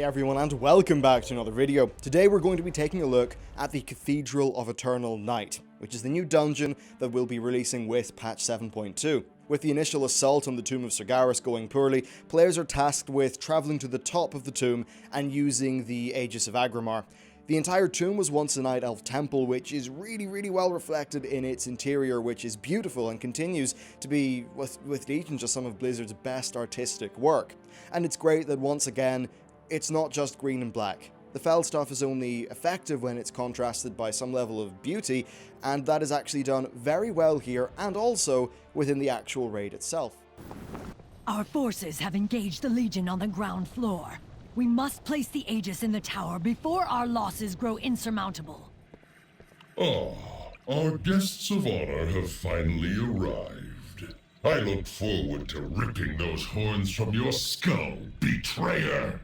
Hey everyone, and welcome back to another video. Today we're going to be taking a look at the Cathedral of Eternal Night, which is the new dungeon that we'll be releasing with patch 7.2. With the initial assault on the Tomb of Sargeras going poorly, players are tasked with travelling to the top of the tomb and using the Aegis of Agrimar. The entire tomb was once a Night Elf temple, which is really well reflected in its interior, which is beautiful and continues to be, with Legion, just some of Blizzard's best artistic work. And it's great that once again, it's not just green and black. The fell stuff is only effective when it's contrasted by some level of beauty, and that is actually done very well here, and also within the actual raid itself. Our forces have engaged the Legion on the ground floor. We must place the Aegis in the tower before our losses grow insurmountable. Our guests of honor have finally arrived. I look forward to ripping those horns from your skull, betrayer!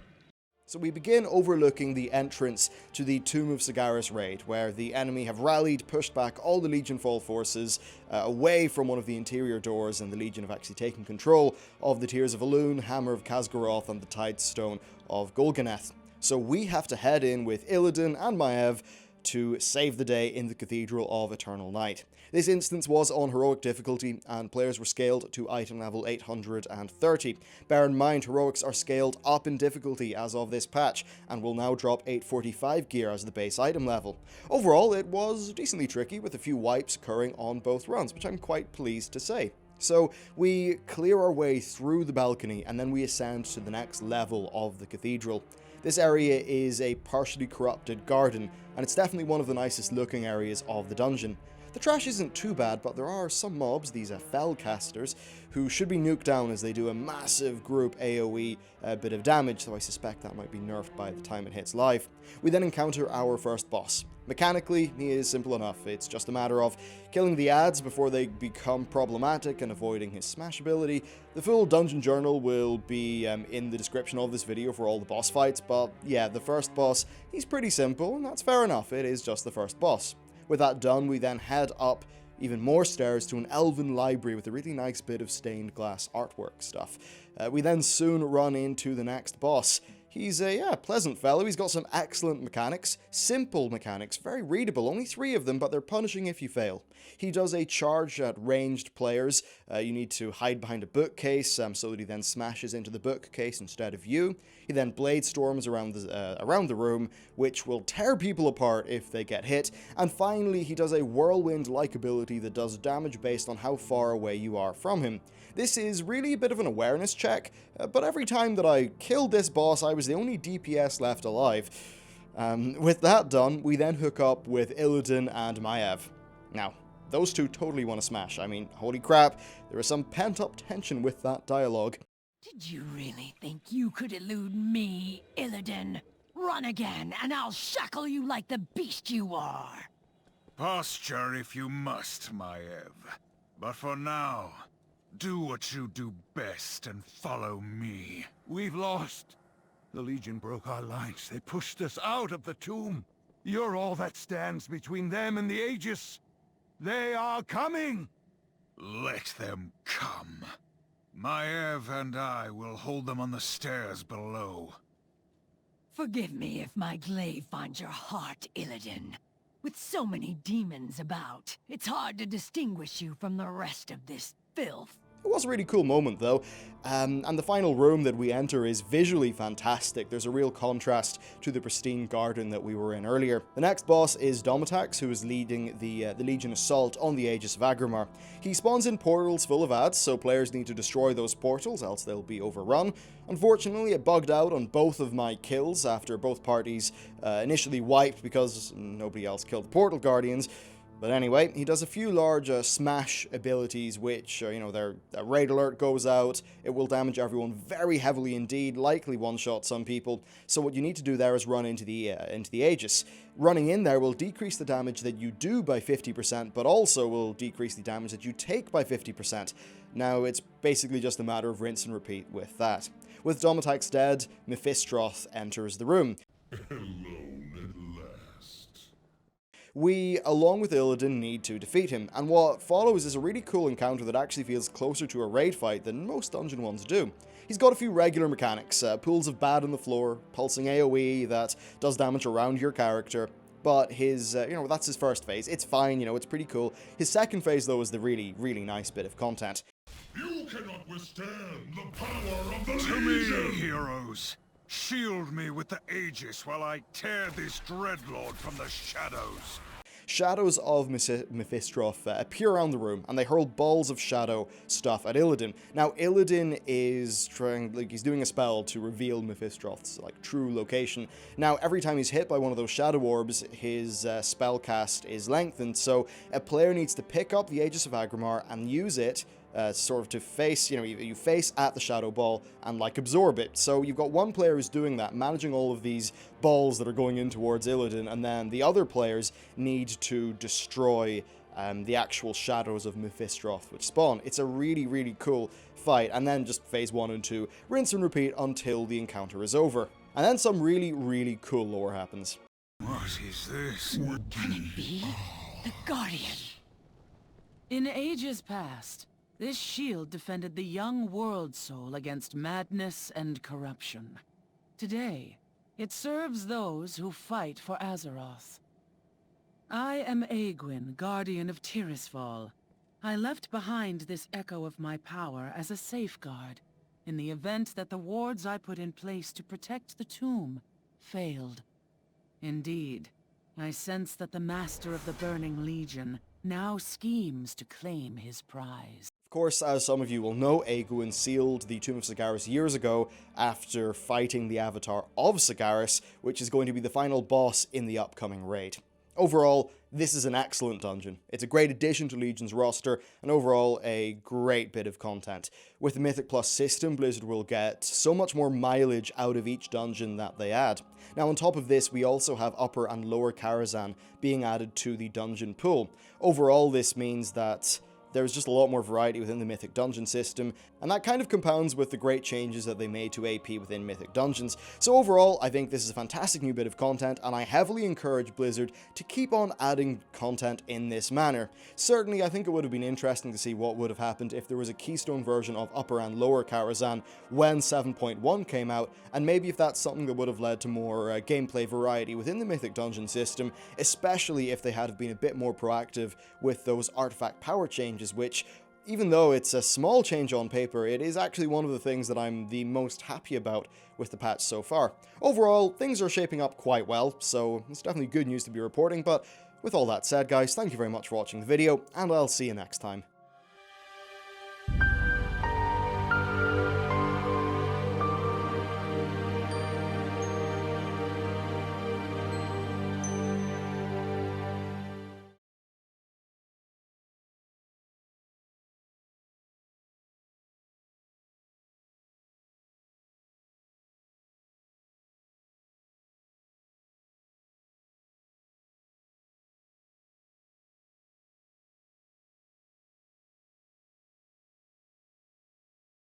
So we begin overlooking the entrance to the Tomb of Sargeras raid, where the enemy have rallied, pushed back all the Legion Fall forces away from one of the interior doors, and the Legion have actually taken control of the Tears of Elune, Hammer of Khaz'goroth, and the Tidestone of Golganeth. So we have to head in with Illidan and Maiev to save the day in the Cathedral of Eternal Night. This instance was on heroic difficulty, and players were scaled to item level 830. Bear in mind, heroics are scaled up in difficulty as of this patch, and will now drop 845 gear as the base item level. Overall, it was decently tricky, with a few wipes occurring on both runs, which I'm quite pleased to say. So we clear our way through the balcony, and then we ascend to the next level of the cathedral. This area is a partially corrupted garden, and it's definitely one of the nicest looking areas of the dungeon. The trash isn't too bad, but there are some mobs, these fellcasters, who should be nuked down as they do a massive group AoE bit of damage, though I suspect that might be nerfed by the time it hits live. We then encounter our first boss. Mechanically, he is simple enough. It's just a matter of killing the ads before they become problematic and avoiding his smash ability. The full dungeon journal will be in the description of this video for all the boss fights, but yeah, the first boss, he's pretty simple, and that's fair enough. It is just the first boss. With that done, we then head up even more stairs to an elven library with a really nice bit of stained glass artwork stuff. We then soon run into the next boss. He's a pleasant fellow. He's got some excellent mechanics, simple mechanics, very readable, only 3 of them, but they're punishing if you fail. He does a charge at ranged players. You need to hide behind a bookcase so that he then smashes into the bookcase instead of you. He then blade storms around the room, which will tear people apart if they get hit. And finally, he does a whirlwind-like ability that does damage based on how far away you are from him. This is really a bit of an awareness check, but every time that I killed this boss, I was the only DPS left alive. With that done, we then hook up with Illidan and Maiev. Now, those two totally want to smash. I mean, holy crap, there is some pent-up tension with that dialogue. Did you really think you could elude me, Illidan? Run again, and I'll shackle you like the beast you are. Posture if you must, Maiev. But for now, do what you do best and follow me. We've lost. The Legion broke our lines. They pushed us out of the tomb. You're all that stands between them and the Aegis. They are coming! Let them come. Maiev and I will hold them on the stairs below. Forgive me if my glaive finds your heart, Illidan. With so many demons about, it's hard to distinguish you from the rest of this filth. It was a really cool moment though, and the final room that we enter is visually fantastic. There's a real contrast to the pristine garden that we were in earlier. The next boss is Domitax, who is leading the Legion assault on the Aegis of Agrimar. He spawns in portals full of ads, so players need to destroy those portals, else they'll be overrun. Unfortunately, it bugged out on both of my kills after both parties initially wiped because nobody else killed the portal guardians. But anyway, he does a few large smash abilities, which, their raid alert goes out, it will damage everyone very heavily indeed, likely one-shot some people. So what you need to do there is run into the Aegis. Running in there will decrease the damage that you do by 50%, but also will decrease the damage that you take by 50%. Now, it's basically just a matter of rinse and repeat with that. With Domitax dead, Mephistroth enters the room. Alone at last. we, along with Illidan, need to defeat him, and what follows is a really cool encounter that actually feels closer to a raid fight than most dungeon ones do. He's got a few regular mechanics, pools of bad on the floor, pulsing AoE that does damage around your character, but his, that's his first phase. It's fine, it's pretty cool. His second phase, though, is the really, really nice bit of content. You cannot withstand the power of the To Legion! me, heroes! Shield me with the Aegis while I tear this dreadlord from the shadows. Shadows of Mephistroth appear around the room, and they hurl balls of shadow stuff at Illidan. Now, Illidan is he's doing a spell to reveal Mephistroth's, true location. Now, every time he's hit by one of those shadow orbs, his spell cast is lengthened, so a player needs to pick up the Aegis of Agrimar and use it sort of to face, you face at the shadow ball and absorb it. So you've got one player who's doing that, managing all of these balls that are going in towards Illidan, and then the other players need to destroy the actual shadows of Mephistroth which spawn. It's a really, really cool fight, and then just phase 1 and 2, rinse and repeat until the encounter is over. And then some really, really cool lore happens. What is this? Can it be? The Guardian. In ages past, this shield defended the young world soul against madness and corruption. Today, it serves those who fight for Azeroth. I am Aegwin, Guardian of Tirisfal. I left behind this echo of my power as a safeguard, in the event that the wards I put in place to protect the tomb failed. Indeed, I sense that the Master of the Burning Legion now schemes to claim his prize. Of course, as some of you will know, Aegwin sealed the Tomb of Sagaris years ago after fighting the Avatar of Sagaris, which is going to be the final boss in the upcoming raid. Overall, this is an excellent dungeon. It's a great addition to Legion's roster, and overall, a great bit of content. With the Mythic Plus system, Blizzard will get so much more mileage out of each dungeon that they add. Now, on top of this, we also have Upper and Lower Karazhan being added to the dungeon pool. Overall, this means that there's just a lot more variety within the Mythic Dungeon system, and that kind of compounds with the great changes that they made to AP within Mythic Dungeons. So overall, I think this is a fantastic new bit of content, and I heavily encourage Blizzard to keep on adding content in this manner. Certainly, I think it would have been interesting to see what would have happened if there was a Keystone version of Upper and Lower Karazhan when 7.1 came out, and maybe if that's something that would have led to more gameplay variety within the Mythic Dungeon system, especially if they had been a bit more proactive with those artifact power changes, which, even though it's a small change on paper, it is actually one of the things that I'm the most happy about with the patch so far. Overall, things are shaping up quite well, so it's definitely good news to be reporting, but with all that said, guys, thank you very much for watching the video, and I'll see you next time.